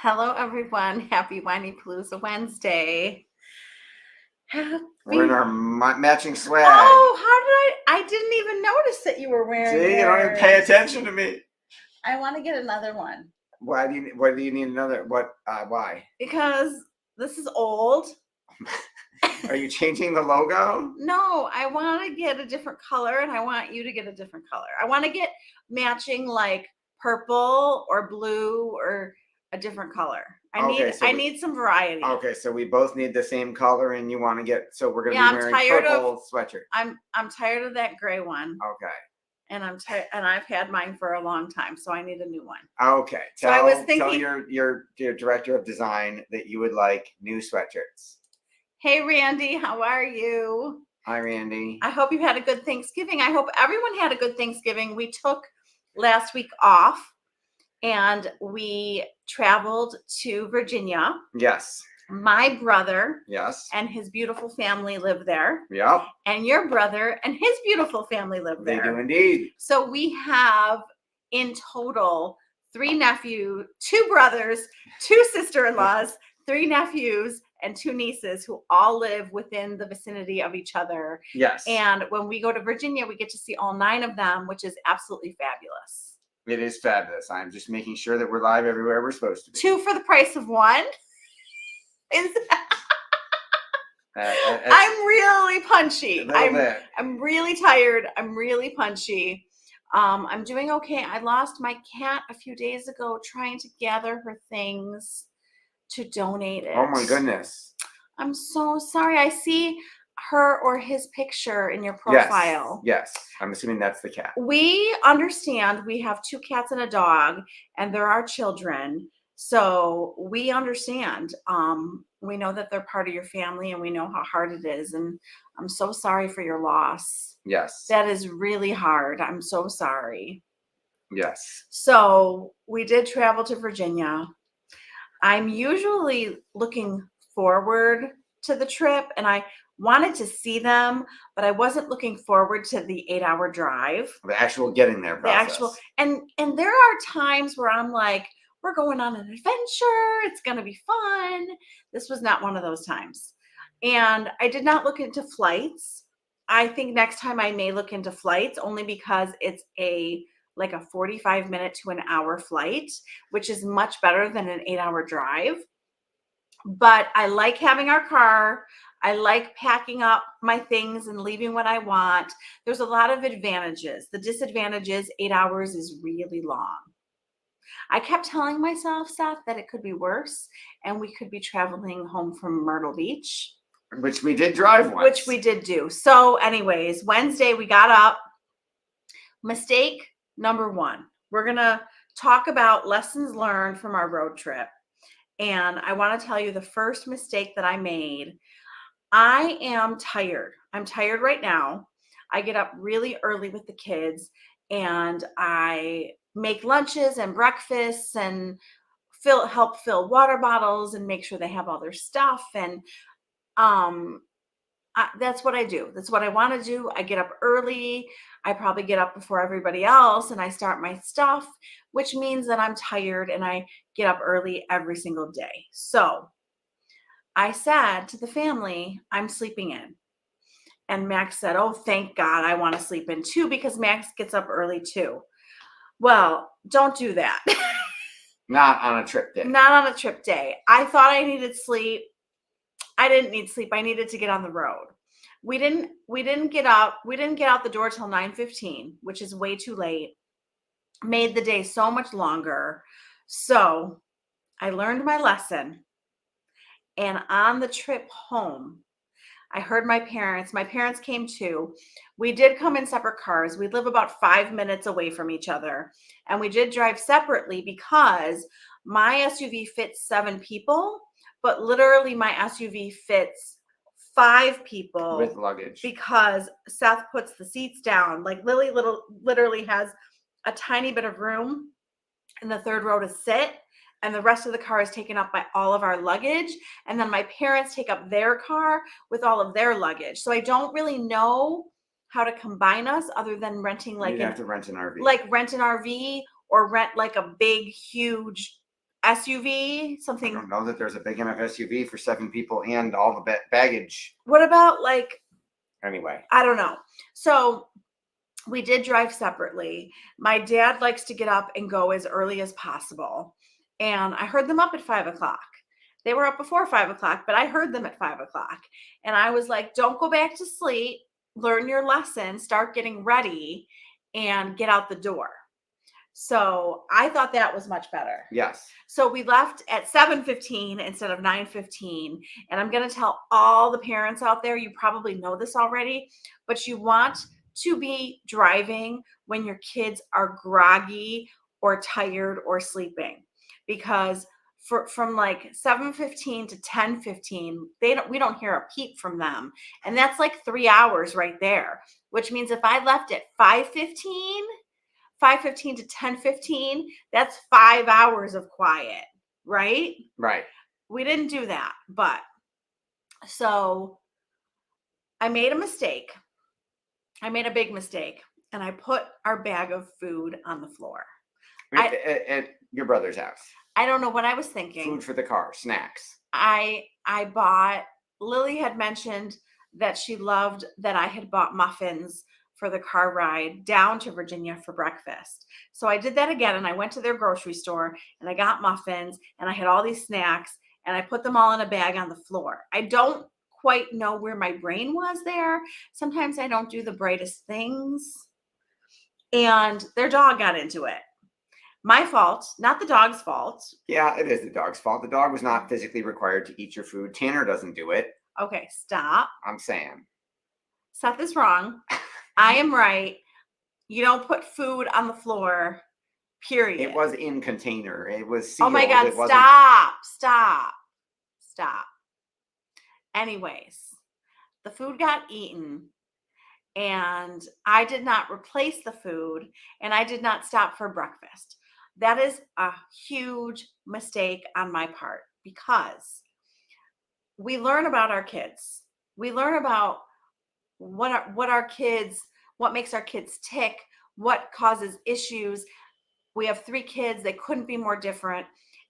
Hello, everyone. Happy Whinypaluza Wednesday. We're in our matching swag. Oh, how did I didn't even notice that you were wearing See, you don't even pay attention to me. I want to get another one. Why do you need another? Why? Because this is old. Are you changing the logo? No, I want to get a different color, and I want you to get a different color. I want to get matching like purple or blue or a different color. I need some variety. Okay, so we both need the same color, and you want to get, so we're gonna be wearing purple sweatshirt. I'm tired of that gray one. Okay. And I'm tired, and I've had mine for a long time, so I need a new one. Okay. Tell your director of design that you would like new sweatshirts. Hey, Randy, how are you? Hi, Randy. I hope you had a good Thanksgiving. I hope everyone had a good Thanksgiving. We took last week off, and we traveled to Virginia. Yes. My brother, yes, and his beautiful family live there. Yep. And your brother and his beautiful family live there. They do indeed. So we have in total 3 nephews, 2 brothers, 2 sister-in-laws, 3 nephews, and 2 nieces who all live within the vicinity of each other. Yes. And when we go to Virginia, we get to see all 9 of them, which is absolutely fabulous. It is fabulous. I'm just making sure that we're live everywhere we're supposed to be. 2 for the price of 1. I'm really punchy. I'm really tired. I'm really punchy. I'm doing okay. I lost my cat a few days ago trying to gather her things to donate it. Oh my goodness. I'm so sorry. I see her or his picture in your profile. Yes. I'm assuming that's the cat. We understand we have 2 cats and a dog, and they're our children. So we understand. We know that they're part of your family, and we know how hard it is. And I'm so sorry for your loss. Yes. That is really hard. I'm so sorry. Yes. So we did travel to Virginia. I'm usually looking forward to the trip, and I wanted to see them, but I wasn't looking forward to the 8-hour drive. The actual getting there process. And there are times where I'm like, we're going on an adventure. It's going to be fun. This was not one of those times. And I did not look into flights. I think next time I may look into flights, only because it's like a 45-minute to an hour flight, which is much better than an 8-hour drive. But I like having our car. I like packing up my things and leaving what I want. There's a lot of advantages. The disadvantage is 8 hours is really long. I kept telling myself, Seth, that it could be worse, and we could be traveling home from Myrtle Beach. Which we did drive once. Which we did do. So anyways, Wednesday we got up. Mistake number 1. We're going to talk about lessons learned from our road trip. And I want to tell you the first mistake that I made. I am tired. I'm tired right now. I get up really early with the kids, and I make lunches and breakfasts and help fill water bottles and make sure they have all their stuff. And that's what I do. That's what I want to do. I get up early. I probably get up before everybody else, and I start my stuff, which means that I'm tired, and I get up early every single day. So I said to the family, I'm sleeping in. And Max said, oh, thank God, I want to sleep in too, because Max gets up early too. Well, don't do that. Not on a trip day. Not on a trip day. I thought I needed sleep. I didn't need sleep. I needed to get on the road. We didn't get out the door till 9:15, which is way too late. Made the day so much longer. So I learned my lesson. And on the trip home, I heard my parents came too. We did come in separate cars. We live about 5 minutes away from each other. And we did drive separately because my SUV fits 7 people, but literally my SUV fits 5 people. With luggage. Because Seth puts the seats down. Like Lily literally has a tiny bit of room in the 3rd row to sit. And the rest of the car is taken up by all of our luggage. And then my parents take up their car with all of their luggage. So I don't really know how to combine us other than renting You'd have to rent an RV. Like rent an RV or rent like a big, huge SUV, I something. don't know that there's a big enough SUV for 7 people and all the baggage. What about like, Anyway, I don't know. So we did drive separately. My dad likes to get up and go as early as possible. And I heard them up at 5:00. They were up before 5:00, but I heard them at 5:00. And I was like, don't go back to sleep. Learn your lesson, start getting ready, and get out the door. So I thought that was much better. yes. So we left at 7:15 instead of 9:15. And I'm going to tell all the parents out there, you probably know this already, but you want to be driving when your kids are groggy or tired or sleeping, because from like 7:15 to 10:15, we don't hear a peep from them. And that's like 3 hours right there, which means if I left at 5:15 to 10:15, that's 5 hours of quiet, right? Right. We didn't do that, but so I made a mistake. I made a big mistake, and I put our bag of food on the floor. At your brother's house. I don't know what I was thinking. Food for the car, snacks. I bought, Lily had mentioned that she loved that I had bought muffins for the car ride down to Virginia for breakfast. So I did that again, and I went to their grocery store and I got muffins, and I had all these snacks, and I put them all in a bag on the floor. I don't quite know where my brain was there. Sometimes I don't do the brightest things. And their dog got into it. My fault, not the dog's fault. Yeah, it is the dog's fault. The dog was not physically required to eat your food. Tanner doesn't do it. Okay, stop. I'm saying. Seth is wrong. I am right. You don't put food on the floor, period. It was in container. It was sealed. Oh my God, stop. Anyways, the food got eaten, and I did not replace the food, and I did not stop for breakfast. That is a huge mistake on my part, because we learn about our kids. We learn about what makes our kids tick, what causes issues. We have 3 kids. They couldn't be more different.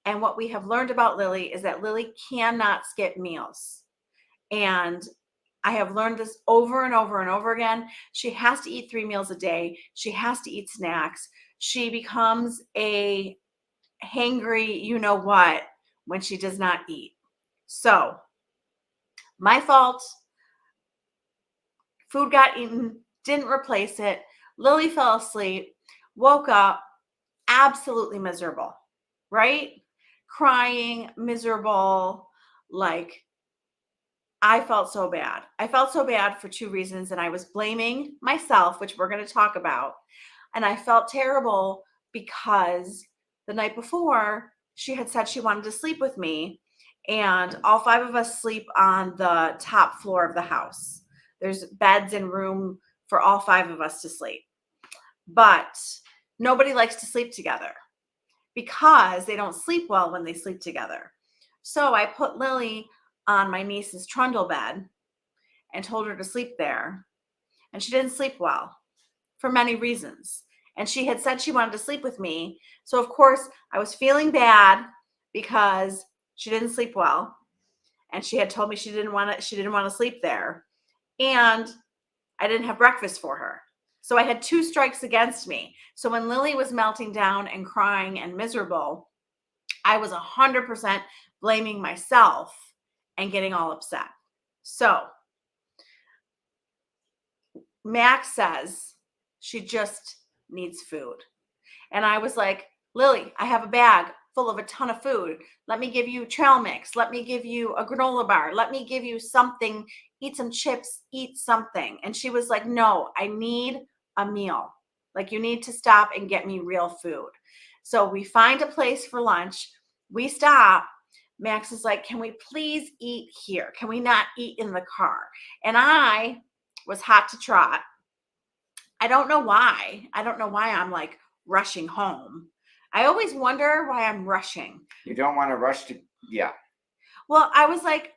And what we have learned about Lily is that Lily cannot skip meals. And I have learned this over and over and over again. She has to eat 3 meals a day. She has to eat snacks. She becomes a hangry, you know what, when she does not eat. So, my fault. Food got eaten, didn't replace it. Lily fell asleep, woke up absolutely miserable, right? Crying, miserable. Like, I felt so bad. I felt so bad for 2 reasons, and I was blaming myself, which we're going to talk about. And I felt terrible because the night before, she had said she wanted to sleep with me, and all 5 of us sleep on the top floor of the house. There's beds and room for all 5 of us to sleep. But nobody likes to sleep together because they don't sleep well when they sleep together. So I put Lily on my niece's trundle bed and told her to sleep there. And she didn't sleep well for many reasons. And she had said she wanted to sleep with me. So of course I was feeling bad because she didn't sleep well. And she had told me she didn't want to sleep there. And I didn't have breakfast for her. So I had 2 strikes against me. So when Lily was melting down and crying and miserable, I was 100% blaming myself and getting all upset. So Max says she just needs food. And I was like, Lily, I have a bag full of a ton of food. Let me give you trail mix. Let me give you a granola bar. Let me give you something. Eat some chips, eat something. And she was like, no, I need a meal. Like, you need to stop and get me real food. So we find a place for lunch. We stop. Max is like, can we please eat here? Can we not eat in the car? And I was hot to trot. I don't know why. I'm like rushing home. I always wonder why I'm rushing. You don't want to rush to, yeah. Well, I was like,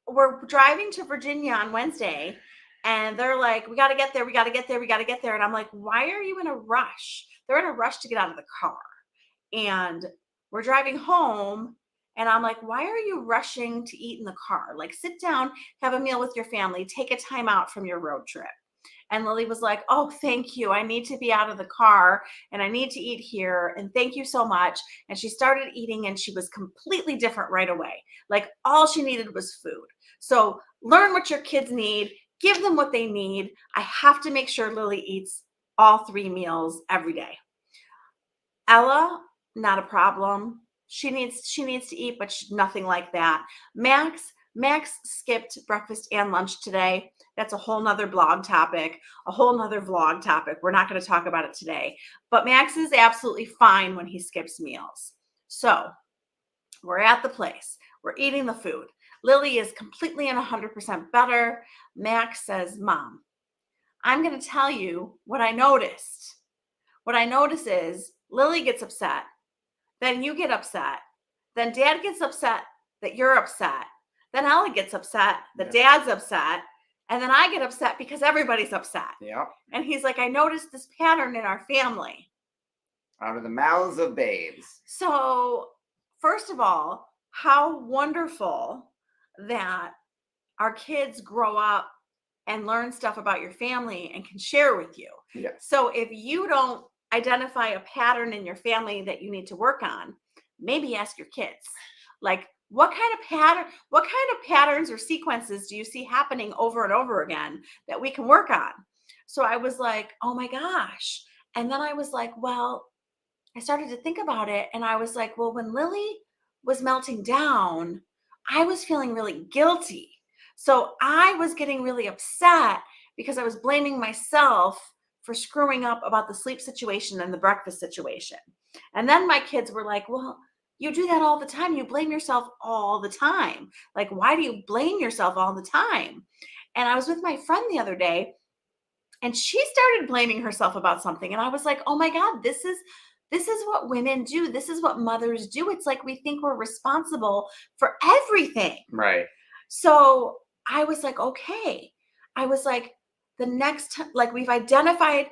we're driving to Virginia on Wednesday, and they're like, we got to get there. And I'm like, why are you in a rush? They're in a rush to get out of the car. And we're driving home and I'm like, why are you rushing to eat in the car? Like, sit down, have a meal with your family, take a time out from your road trip. And Lily was like, oh, thank you. I need to be out of the car and I need to eat here. And thank you so much. And she started eating and she was completely different right away. Like, all she needed was food. So learn what your kids need, give them what they need. I have to make sure Lily eats all 3 meals every day. Ella, not a problem. She needs to eat, but nothing like that. Max skipped breakfast and lunch today. That's a whole nother blog topic, a whole nother vlog topic. We're not going to talk about it today, but Max is absolutely fine when he skips meals. So we're at the place. We're eating the food. Lily is completely and 100% better. Max says, Mom, I'm going to tell you what I noticed. What I notice is Lily gets upset. Then you get upset. Then Dad gets upset that you're upset. Then Ella gets upset that Dad's upset. And then I get upset because everybody's upset. Yeah. And he's like, I noticed this pattern in our family. Out of the mouths of babes. So, first of all, how wonderful that our kids grow up and learn stuff about your family and can share with you. Yeah. So if you don't identify a pattern in your family that you need to work on, maybe ask your kids, like, what kind of patterns or sequences do you see happening over and over again that we can work on? So I was like, oh my gosh. And then I was like, well, I started to think about it and I was like, well, when Lily was melting down, I was feeling really guilty. So I was getting really upset because I was blaming myself for screwing up about the sleep situation and the breakfast situation. And then my kids were like, well, you do that all the time. You blame yourself all the time. Like, why do you blame yourself all the time? And I was with my friend the other day and she started blaming herself about something. And I was like, oh my God, this is what women do. This is what mothers do. It's like we think we're responsible for everything. Right. So I was like, okay. I was like, the next time, like, we've identified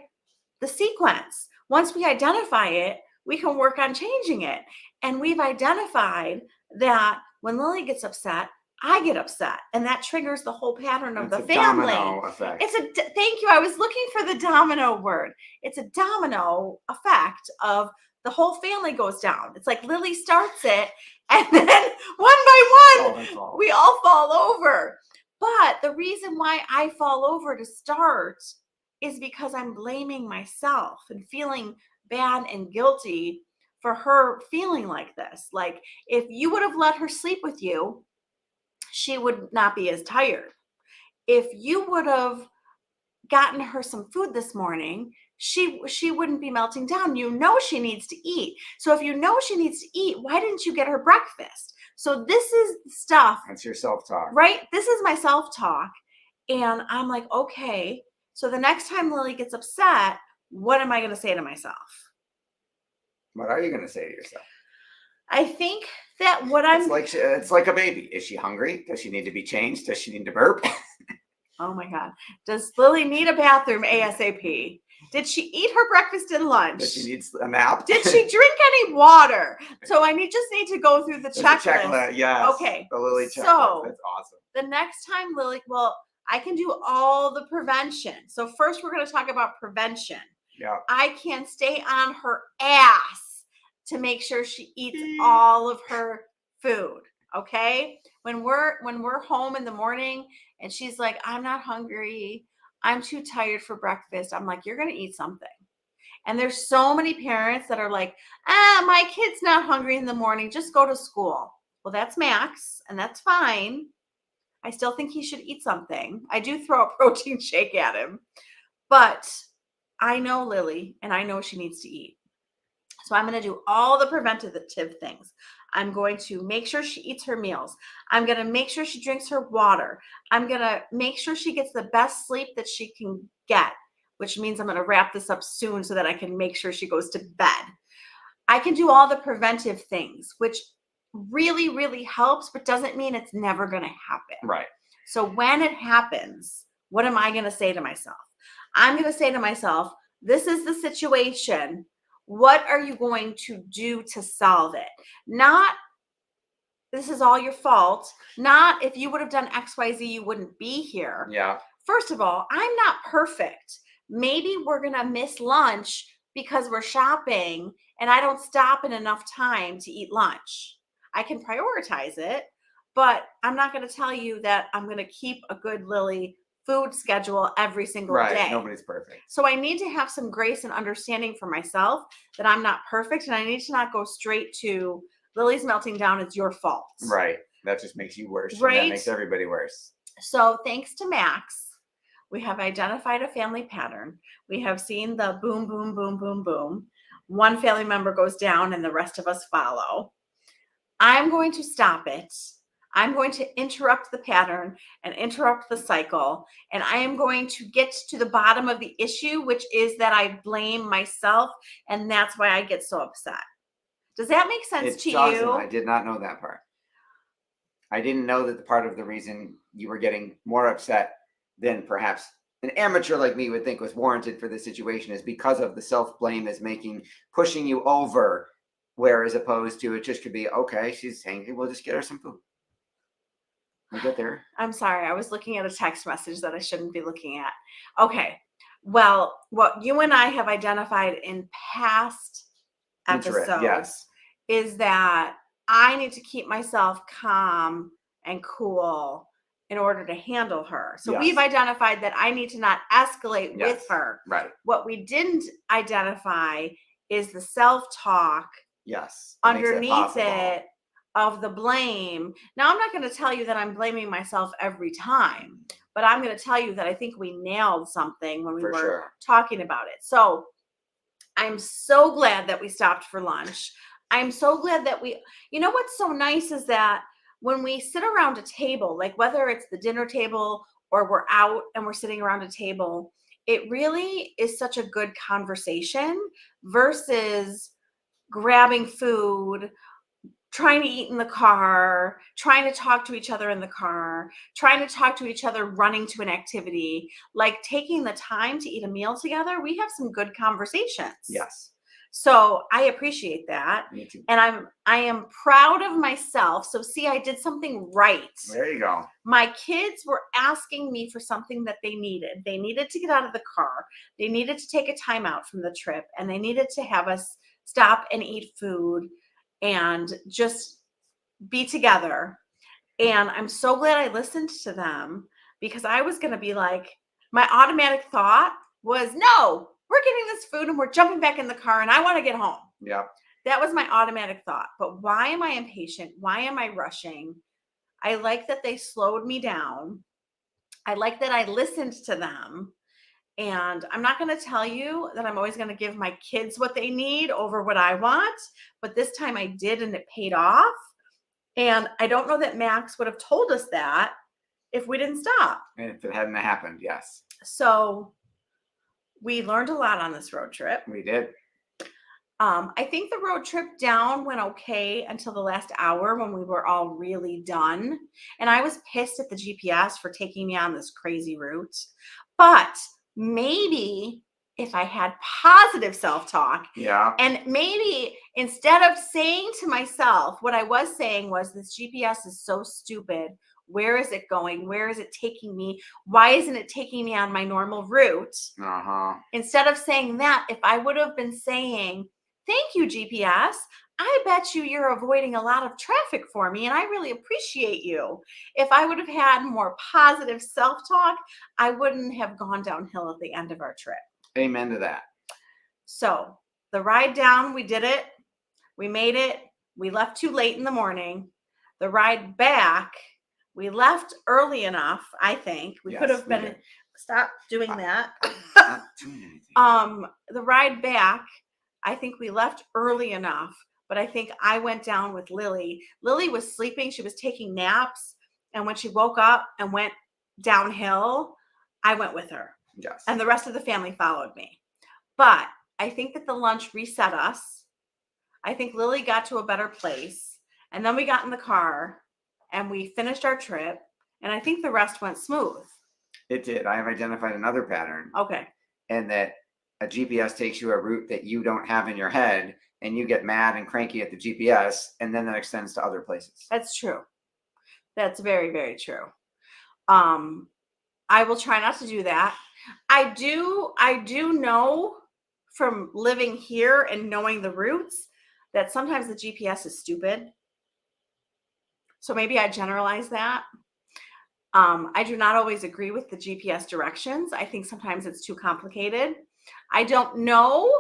the sequence. Once we identify it, we can work on changing it. And we've identified that when Lily gets upset, I get upset, and that triggers the whole pattern of the family. Domino effect. Thank you. I was looking for the domino word. It's a domino effect of the whole family goes down. It's like Lily starts it, and then one by one, we all fall over. But the reason why I fall over to start is because I'm blaming myself and feeling bad and guilty for her feeling like this. Like, if you would have let her sleep with you, she would not be as tired. If you would have gotten her some food this morning, she wouldn't be melting down. You know she needs to eat. So if you know she needs to eat, why didn't you get her breakfast? So this is stuff. That's your self-talk. Right? This is my self-talk. And I'm like, okay, so the next time Lily gets upset, what am I going to say to myself? What are you going to say to yourself? I think that it's like a baby. Is she hungry? Does she need to be changed? Does she need to burp? Oh my God. Does Lily need a bathroom ASAP? Did she eat her breakfast and lunch? Does she need a nap? Did she drink any water? So I just need to go through the checklist. Yes. Okay. The Lily checklist. So that's awesome. The next time Lily, I can do all the prevention. So first we're going to talk about prevention. Yeah. I can stay on her ass to make sure she eats all of her food. Okay. When we're home in the morning and she's like, I'm not hungry, I'm too tired for breakfast, I'm like, you're going to eat something. And there's so many parents that are like, my kid's not hungry in the morning, just go to school. Well, that's Max, and that's fine. I still think he should eat something. I do throw a protein shake at him, but I know Lily and I know she needs to eat. So I'm going to do all the preventative things. I'm going to make sure she eats her meals. I'm going to make sure she drinks her water. I'm going to make sure she gets the best sleep that she can get, which means I'm going to wrap this up soon so that I can make sure she goes to bed. I can do all the preventive things, which really, really helps, but doesn't mean it's never going to happen. Right. So when it happens, what am I going to say to myself? I'm going to say to myself, this is the situation What are you going to do to solve it? Not, this is all your fault. Not, if you would have done XYZ, you wouldn't be here. Yeah. First of all, I'm not perfect. Maybe we're going to miss lunch because we're shopping and I don't stop in enough time to eat lunch. I can prioritize it, but I'm not going to tell you that I'm going to keep a good Lily food schedule every single day. Nobody's perfect. So I need to have some grace and understanding for myself that I'm not perfect, and I need to not go straight to Lily's melting down. It's your fault. Right. That just makes you worse. Right. And that makes everybody worse. So thanks to Max, we have identified a family pattern. We have seen the boom, boom, boom, boom, boom. One family member goes down and the rest of us follow. I'm going to stop it. I'm going to interrupt the pattern and interrupt the cycle. And I am going to get to the bottom of the issue, which is that I blame myself. And that's why I get so upset. Does that make sense to you? I did not know that part. I didn't know that the part of the reason you were getting more upset than perhaps an amateur like me would think was warranted for this situation is because of the self-blame is pushing you over, where as opposed to it just could be, okay, she's hangry, we'll just get her some food. We'll get there. I'm sorry. I was looking at a text message that I shouldn't be looking at. Okay. Well, what you and I have identified in past episodes is that I need to keep myself calm and cool in order to handle her. So we've identified that I need to not escalate with her. Right. What we didn't identify is the self-talk underneath it of the blame. Now, I'm not going to tell you that I'm blaming myself every time, but I'm going to tell you that I think we nailed something when we were talking about it. So I'm so glad that we stopped for lunch. I'm so glad that you know, what's so nice is that when we sit around a table, like whether it's the dinner table or we're out and we're sitting around a table, it really is such a good conversation versus grabbing food, trying to eat in the car, trying to talk to each other in the car, trying to talk to each other running to an activity, like taking the time to eat a meal together. We have some good conversations. Yes. So I appreciate that. Me too. And I am proud of myself. So see, I did something right. There you go. My kids were asking me for something that they needed. They needed to get out of the car. They needed to take a time out from the trip, and they needed to have us stop and eat food and just be together. And I'm so glad I listened to them, because I was going to be like, my automatic thought was, no, we're getting this food and we're jumping back in the car and I want to get home. Yeah. That was my automatic thought. But why am I impatient? Why am I rushing? I like that they slowed me down. I like that I listened to them. And I'm not going to tell you that I'm always going to give my kids what they need over what I want. But this time I did, and it paid off. And I don't know that Max would have told us that if we didn't stop. And if it hadn't happened, yes. So we learned a lot on this road trip. We did. I think the road trip down went okay until the last hour when we were all really done. And I was pissed at the GPS for taking me on this crazy route. But maybe if I had positive self-talk, and maybe instead of saying to myself, what I was saying was, this GPS is so stupid. Where is it going? Where is it taking me? Why isn't it taking me on my normal route? Instead of saying that, if I would have been saying, thank you, GPS. I bet you're avoiding a lot of traffic for me, and I really appreciate you. If I would have had more positive self-talk, I wouldn't have gone downhill at the end of our trip. Amen to that. So the ride down, we did it. We made it. We left too late in the morning. The ride back, we left early enough, I think. We could have been, stop doing that. The ride back, I think we left early enough, but I think I went down with Lily. Lily was sleeping. She was taking naps. And when she woke up and went downhill, I went with her. Yes. And the rest of the family followed me. But I think that the lunch reset us. I think Lily got to a better place. And then we got in the car and we finished our trip. And I think the rest went smooth. It did. I have identified another pattern. Okay. And that a GPS takes you a route that you don't have in your head, and you get mad and cranky at the GPS, and then that extends to other places. That's true. That's very, very true. I will try not to do that. I do know from living here and knowing the routes that sometimes the GPS is stupid. So maybe I generalize that. I do not always agree with the GPS directions. I think sometimes it's too complicated. I don't know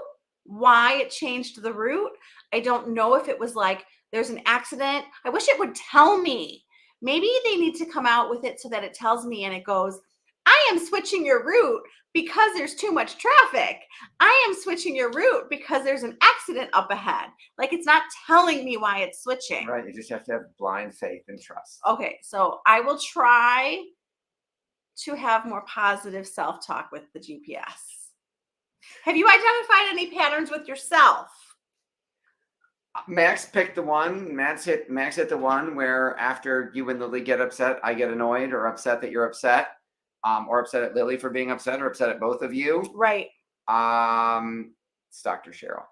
why it changed the route. I don't know if it was like there's an accident. I wish it would tell me. Maybe they need to come out with it so that it tells me and it goes, I am switching your route because there's too much traffic. I am switching your route because there's an accident up ahead. Like it's not telling me why it's switching. Right. You just have to have blind faith and trust. Okay, so I will try to have more positive self-talk with the GPS. Have you identified any patterns with yourself? Max picked the one. Max hit the one where after you and Lily get upset, I get annoyed or upset that you're upset, or upset at Lily for being upset, or upset at both of you. Right. It's Dr. Cheryl.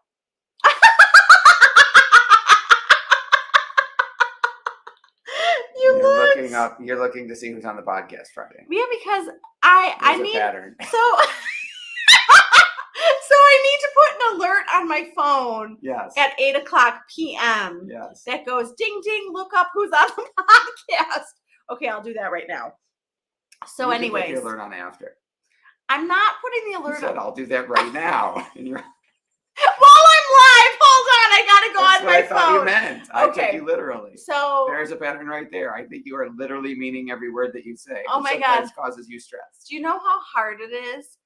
You're looking to see who's on the podcast Friday. Yeah, because I need pattern. So I need to put an alert on my phone. Yes. At 8:00 p.m. Yes. That goes ding ding. Look up who's on the podcast. Okay, I'll do that right now. So, anyways, put the alert on after. I'm not putting the alert on. I'll do that right now. And you're. While I'm live, hold on. I gotta go on my phone. That's what I thought you meant. I took you literally. So there's a pattern right there. I think you are literally meaning every word that you say. Oh my God. It causes you stress. Do you know how hard it is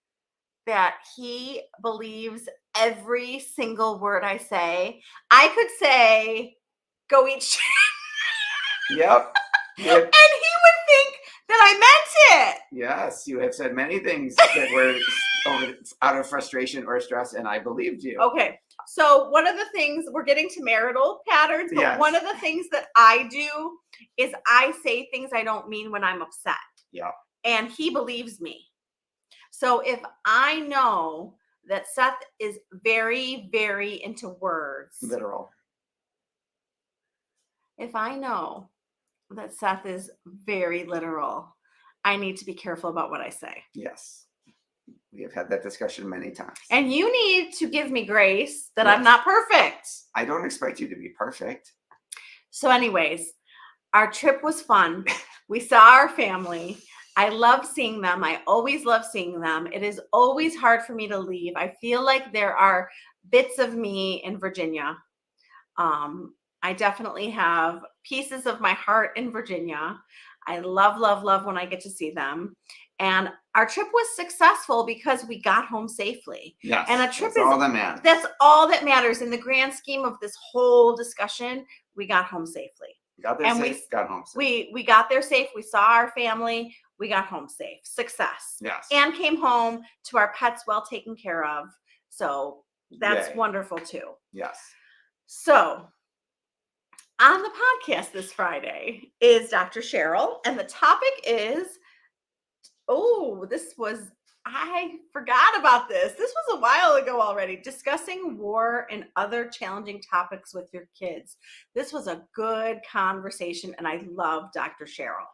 that he believes every single word I say? I could say, go eat shit. Yep. And he would think that I meant it. Yes, you have said many things that were out of frustration or stress, and I believed you. Okay, so one of the things, we're getting to marital patterns, but one of the things that I do is I say things I don't mean when I'm upset. Yeah. And he believes me. So if I know that Seth is very, very into words. Literal. If I know that Seth is very literal, I need to be careful about what I say. Yes. We have had that discussion many times. And you need to give me grace that I'm not perfect. I don't expect you to be perfect. So anyways, our trip was fun. We saw our family. I love seeing them. I always love seeing them. It is always hard for me to leave. I feel like there are bits of me in Virginia. I definitely have pieces of my heart in Virginia. I love, love, love when I get to see them. And our trip was successful because we got home safely. Yes. And a trip is all that matters. That's all that matters in the grand scheme of this whole discussion. We got home safely. Got there safe, got home safe. We got there safe. We saw our family. We got home safe. Success. Yes. And came home to our pets well taken care of. So that's wonderful too. Yes. So on the podcast this Friday is Dr. Cheryl, and the topic is, I forgot about this. This was a while ago already. Discussing war and other challenging topics with your kids. This was a good conversation, and I love Dr. Cheryl.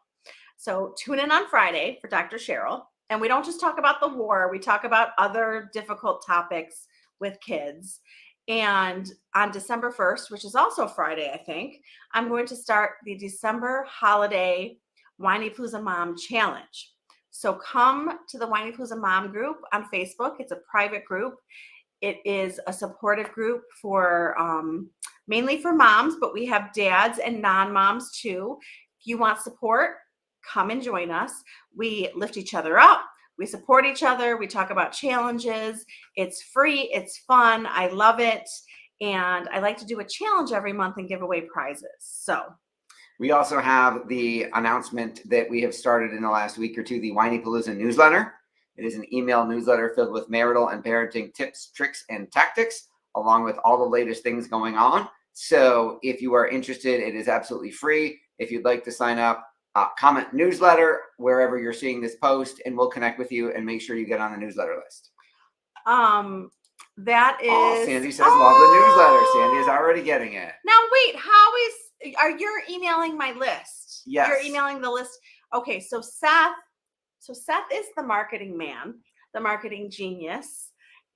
So tune in on Friday for Dr. Cheryl. And we don't just talk about the war. We talk about other difficult topics with kids. And on December 1st, which is also Friday, I think, I'm going to start the December holiday Whinypaluza Mom Challenge. So come to the Whinypaluza Mom group on Facebook. It's a private group. It is a supportive group for mainly for moms, but we have dads and non-moms too. If you want support, come and join us. We lift each other up. We support each other. We talk about challenges. It's free. It's fun. I love it. And I like to do a challenge every month and give away prizes. So we also have the announcement that we have started in the last week or two, the Whinypaluza newsletter. It is an email newsletter filled with marital and parenting tips, tricks, and tactics, along with all the latest things going on. So if you are interested, it is absolutely free. If you'd like to sign up, comment newsletter wherever you're seeing this post, and we'll connect with you and make sure you get on the newsletter list. That is. Oh, Sandy says love the newsletter. Sandy is already getting it. Now wait, are you emailing my list? Yes. You're emailing the list. Okay, so Seth is the marketing man, the marketing genius,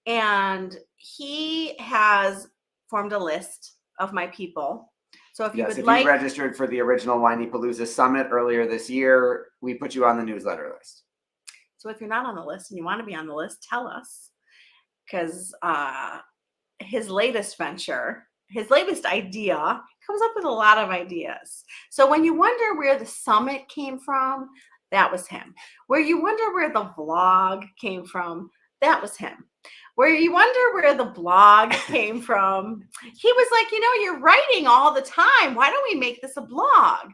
and he has formed a list of my people. So if you would like, you registered for the original Whinypaluza Summit earlier this year, we put you on the newsletter list. So if you're not on the list and you want to be on the list, tell us. Because his latest venture, his latest idea, comes up with a lot of ideas. So when you wonder where the summit came from, that was him. Where you wonder where the vlog came from, that was him. Where you wonder where the blog came from, he was like, you're writing all the time. Why don't we make this a blog?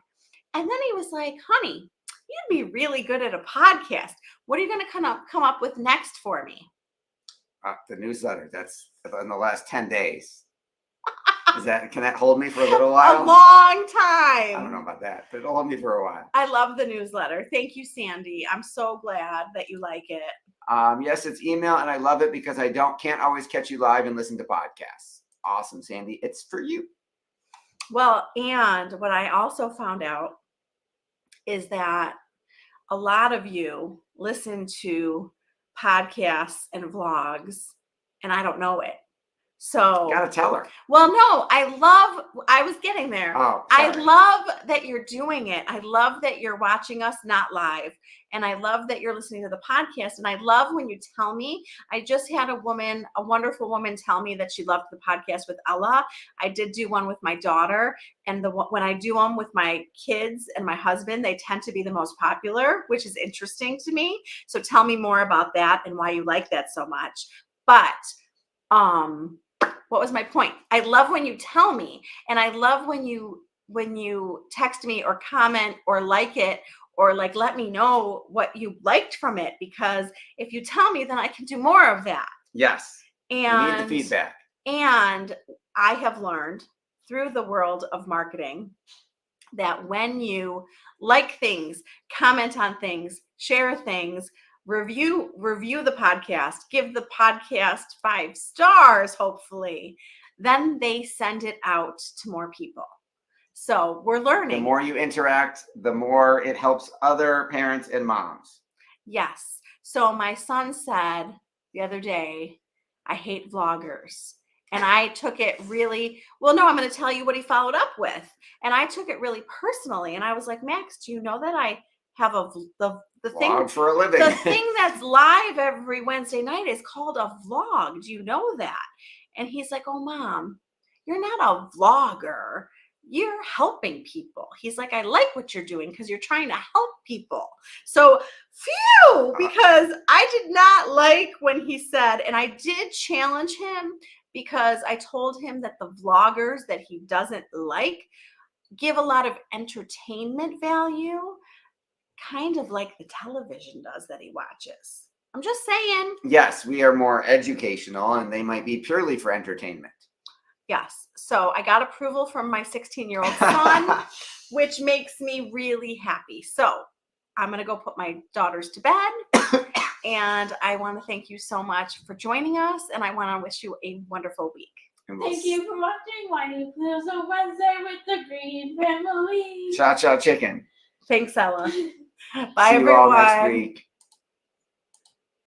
And then he was like, honey, you'd be really good at a podcast. What are you going to come up with next for me? The newsletter. That's in the last 10 days. Can that hold me for a little while? A long time. I don't know about that, but it'll hold me for a while. I love the newsletter. Thank you, Sandy. I'm so glad that you like it. Yes, it's email, and I love it because I can't always catch you live and listen to podcasts. Awesome, Sandy. It's for you. Well, and what I also found out is that a lot of you listen to podcasts and vlogs, and I don't know it. So You gotta tell her. Well, no, I was getting there. Oh, I sorry. love that you're doing it. I love that you're watching us not live. And I love that you're listening to the podcast. And I love when you tell me. I just had a wonderful woman tell me that she loved the podcast with Ella. I did do one with my daughter. And when I do them with my kids and my husband, they tend to be the most popular, which is interesting to me. So tell me more about that and why you like that so much. But what was my point? I love when you tell me, and I love when you text me or comment or like it or like let me know what you liked from it, because if you tell me, then I can do more of that. Yes. And we need the feedback. And I have learned through the world of marketing that when you like things, comment on things, share things, review the podcast, give the podcast 5 stars, hopefully, then they send it out to more people. So we're learning. The more you interact, the more it helps other parents and moms. Yes. So my son said the other day, I hate vloggers. And I took it really, well, no, I'm going to tell you what he followed up with. And I took it really personally. And I was like, Max, do you know that I have the thing for a living? The thing that's live every Wednesday night is called a vlog. Do you know that? And he's like, oh, Mom, you're not a vlogger. You're helping people. He's like, I like what you're doing because you're trying to help people. So phew, because I did not like when he said, and I did challenge him because I told him that the vloggers that he doesn't like give a lot of entertainment value, kind of like the television does that he watches. I'm just saying. Yes, we are more educational and they might be purely for entertainment. Yes. So I got approval from my 16-year-old son, which makes me really happy. So I'm going to go put my daughters to bed. And I want to thank you so much for joining us. And I want to wish you a wonderful week. Thank you for watching Whinypaluza Wednesday with the Green Family. Cha-cha chicken. Thanks, Ella. Bye, See everyone. you all next week.